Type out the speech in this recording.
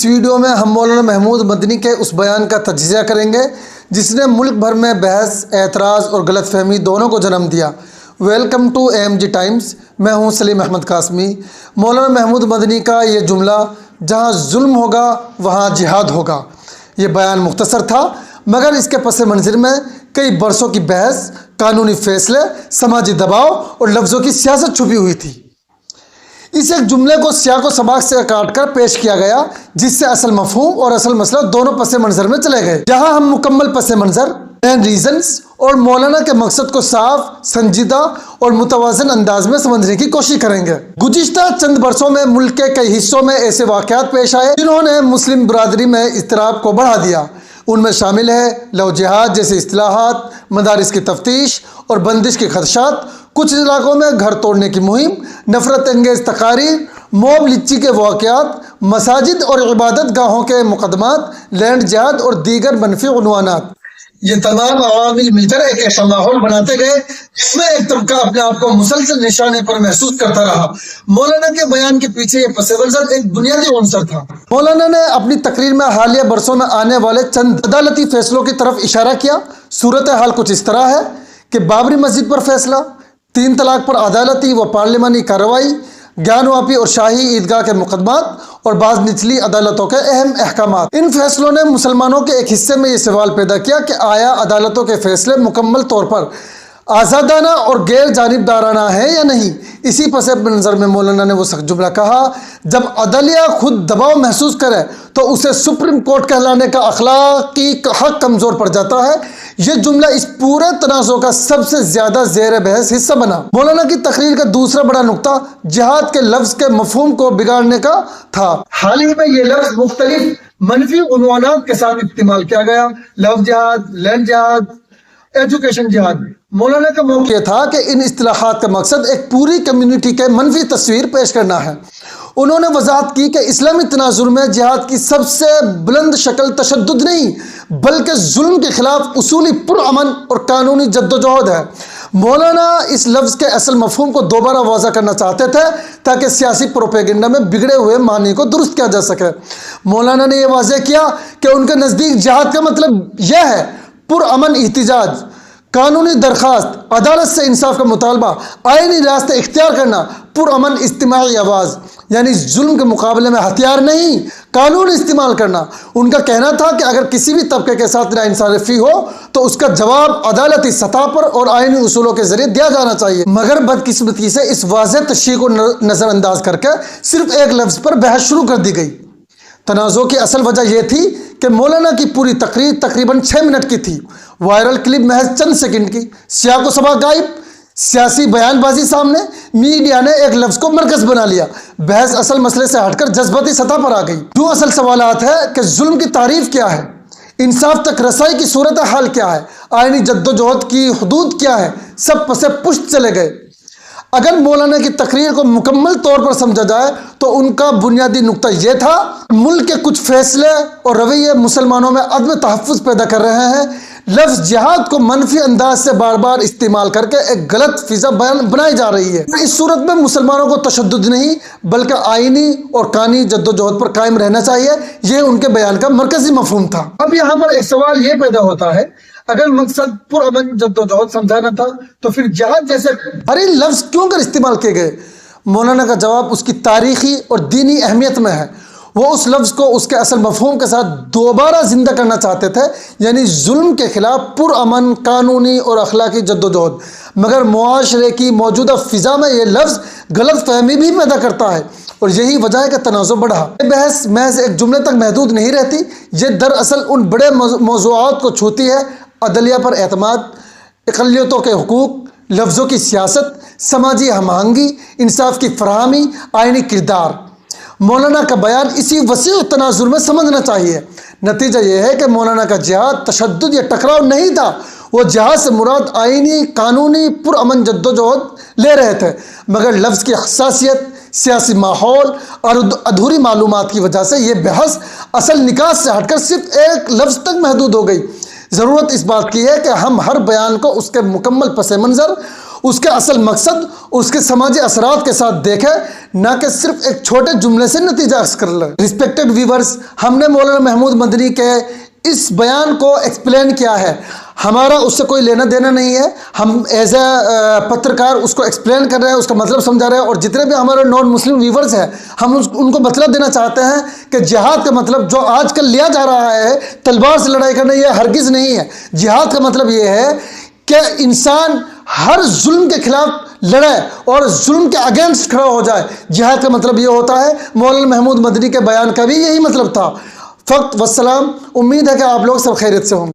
اس video میں ہم مولانا محمود مدنی کے اس بیان کا تجزیہ کریں گے جس نے ملک بھر میں بحث، اعتراض اور غلط فہمی دونوں کو جنم دیا۔ ویلکم ٹو AMG ٹائمز، میں ہوں سلیم احمد قاسمی۔ مولانا محمود مدنی کا یہ جملہ جہاں ظلم ہوگا وہاں جہاد ہوگا، یہ بیان مختصر تھا مگر اس کے پس منظر میں کئی برسوں کی بحث، قانونی فیصلے، سماجی دباؤ اور لفظوں کی سیاست چھپی ہوئی تھی۔ اس ایک جملے کو سیاق و سباق سے کاٹ کر پیش کیا گیا جس سے اصل مفہوم اور اصل مسئلہ دونوں پس منظر میں چلے گئے، جہاں ہم مکمل پس منظر، مین ریزنز اور مولانا کے مقصد کو صاف، سنجیدہ اور متوازن انداز میں سمجھنے کی کوشش کریں گے۔ گزشتہ چند برسوں میں ملک کے کئی حصوں میں ایسے واقعات پیش آئے جنہوں نے مسلم برادری میں اضطراب کو بڑھا دیا۔ ان میں شامل ہے لو جہاد جیسی اصطلاحات، مدارس کی تفتیش اور بندش کے خدشات، کچھ علاقوں میں گھر توڑنے کی مہم، نفرت انگیز تقاریر، موب لچی کے واقعات، مساجد اور عبادت گاہوں کے مقدمات، لینڈ جہاد اور دیگر منفی عنوانات۔ یہ تمام عوامل مل کر ایک ایسا ماحول بناتے گئے جس میں ایک طبقہ اپنے آپ کو مسلسل نشانے پر محسوس کرتا رہا۔ مولانا کے بیان کے پیچھے یہ پس منظر ایک بنیادی عنصر تھا۔ مولانا نے اپنی تقریر میں حالیہ برسوں میں آنے والے چند عدالتی فیصلوں کی طرف اشارہ کیا۔ صورتحال کچھ اس طرح ہے کہ بابری مسجد پر فیصلہ، 3 طلاق پر عدالتی و پارلیمانی کارروائی، گیان واپی اور شاہی عیدگاہ کے مقدمات اور بعض نچلی عدالتوں کے اہم احکامات۔ ان فیصلوں نے مسلمانوں کے ایک حصے میں یہ سوال پیدا کیا کہ آیا عدالتوں کے فیصلے مکمل طور پر آزادانہ اور غیر جانبدارانہ ہیں یا نہیں۔ اسی پس منظر میں مولانا نے وہ سخت جملہ کہا، جب عدلیہ خود دباؤ محسوس کرے تو اسے سپریم کورٹ کہلانے کا اخلاقی حق کمزور پڑ جاتا ہے۔ یہ جملہ اس پورے تنازع کا سب سے زیادہ زیر بحث حصہ بنا۔ مولانا کی تقریر کا دوسرا بڑا نقطہ جہاد کے لفظ کے مفہوم کو بگاڑنے کا تھا۔ حال ہی میں یہ لفظ مختلف منفی عنوانات کے ساتھ استعمال کیا گیا، لو جہاد، لینڈ جہاد، ایجوکیشن جہاد۔ مولانا کا موقع یہ تھا کہ ان اصطلاحات کا مقصد ایک پوری کمیونٹی کے منفی تصویر پیش کرنا ہے۔ انہوں نے وضاحت کی کہ اسلامی تناظر میں جہاد کی سب سے بلند شکل تشدد نہیں بلکہ ظلم کے خلاف اصولی پرامن اور قانونی جدوجہد ہے۔ مولانا اس لفظ کے اصل مفہوم کو دوبارہ واضح کرنا چاہتے تھے تاکہ سیاسی پروپیگنڈا میں بگڑے ہوئے معنی کو درست کیا جا سکے۔ مولانا نے یہ واضح کیا کہ ان کے نزدیک جہاد کا مطلب یہ ہے پرامن احتجاج، قانونی درخواست، عدالت سے انصاف کا مطالبہ، آئینی راستے اختیار کرنا، پرامن اجتماعی آواز، یعنی ظلم کے مقابلے میں ہتھیار نہیں قانون استعمال کرنا۔ ان کا کہنا تھا کہ اگر کسی بھی طبقے کے ساتھ ناانصافی ہو تو اس کا جواب عدالتی سطح پر اور آئینی اصولوں کے ذریعے دیا جانا چاہیے، مگر بدقسمتی سے اس واضح تشریح کو نظر انداز کر کے صرف ایک لفظ پر بحث شروع کر دی گئی۔ تنازع کی اصل وجہ یہ تھی کہ مولانا کی پوری تقریر تقریباً 6 منٹ کی تھی، وائرل کلپ محض چند سیکنڈ کی، سیاق و سباق غائب، سیاسی بیان بازی سامنے، میڈیا نے ایک لفظ کو مرکز بنا لیا، بحث اصل مسئلے سے ہٹ کر جذباتی سطح پر آ گئی۔ جو اصل سوالات ہے کہ ظلم کی تعریف کیا ہے، انصاف تک رسائی کی صورتحال کیا ہے، آئینی جدوجہد کی حدود کیا ہے، سب پس پشت چلے گئے۔ اگر مولانا کی تقریر کو مکمل طور پر سمجھا جائے تو ان کا بنیادی نقطہ یہ تھا، ملک کے کچھ فیصلے اور رویے مسلمانوں میں عدم تحفظ پیدا کر رہے ہیں۔ لفظ جہاد کو منفی انداز سے بار بار استعمال کر کے ایک غلط فضا بنائی جا رہی ہے۔ اس صورت میں مسلمانوں کو تشدد نہیں بلکہ آئینی اور قانونی جدوجہد پر قائم رہنا چاہیے، یہ ان کے بیان کا مرکزی مفہوم تھا۔ اب یہاں پر ایک سوال یہ پیدا ہوتا ہے، اگر مقصد پرامن جدوجہد سمجھانا تھا تو پھر جہاد جیسے بھاری لفظ کیوں کر استعمال کیے گئے؟ مولانا کا جواب اس کی تاریخی اور دینی اہمیت میں ہے۔ وہ اس لفظ کو اس کے اصل مفہوم کے ساتھ دوبارہ زندہ کرنا چاہتے تھے، یعنی ظلم کے خلاف پرامن قانونی اور اخلاقی جدوجہد، مگر معاشرے کی موجودہ فضا میں یہ لفظ غلط فہمی بھی پیدا کرتا ہے اور یہی وجہ ہے کہ تنازع بڑھا۔ یہ بحث محض ایک جملے تک محدود نہیں رہتی، یہ دراصل ان بڑے موضوعات کو چھوتی ہے: عدلیہ پر اعتماد، اقلیتوں کے حقوق، لفظوں کی سیاست، سماجی ہم آہنگی، انصاف کی فراہمی، آئینی کردار۔ مولانا کا بیان اسی وسیع تناظر میں سمجھنا چاہیے۔ نتیجہ یہ ہے کہ مولانا کا جہاد تشدد یا ٹکراؤ نہیں تھا، وہ جہاد سے مراد آئینی، قانونی، پرامن جدوجہد لے رہے تھے، مگر لفظ کی حساسیت، سیاسی ماحول اور ادھوری معلومات کی وجہ سے یہ بحث اصل نکات سے ہٹ کر صرف ایک لفظ تک محدود ہو گئی۔ ضرورت اس بات کی ہے کہ ہم ہر بیان کو اس کے مکمل پس منظر اس کے اصل مقصد اس کے سماجی اثرات کے ساتھ دیکھیں، نہ کہ صرف ایک چھوٹے جملے سے نتیجہ اخذ کر لیں۔ رسپیکٹڈ ویورز، ہم نے مولانا محمود مدنی کے اس بیان کو ایکسپلین کیا ہے، ہمارا اس سے کوئی لینا دینا نہیں ہے، ہم ایز اے پترکار اس کو ایکسپلین کر رہے ہیں، اس کا مطلب سمجھا رہے ہیں، اور جتنے بھی ہمارے نان مسلم ویورز ہیں ہم ان کو مطلب دینا چاہتے ہیں کہ جہاد کا مطلب جو آج کل لیا جا رہا ہے تلوار سے لڑائی کرنا، یہ ہرگز نہیں ہے۔ جہاد کا مطلب یہ ہے کہ انسان ہر ظلم کے خلاف لڑے اور ظلم کے اگینسٹ کھڑا ہو جائے، جہاد کا مطلب یہ ہوتا ہے۔ مولانا محمود مدنی کے بیان کا بھی یہی مطلب تھا۔ فقط والسلام، امید ہے کہ آپ لوگ سب خیریت سے ہوں گے۔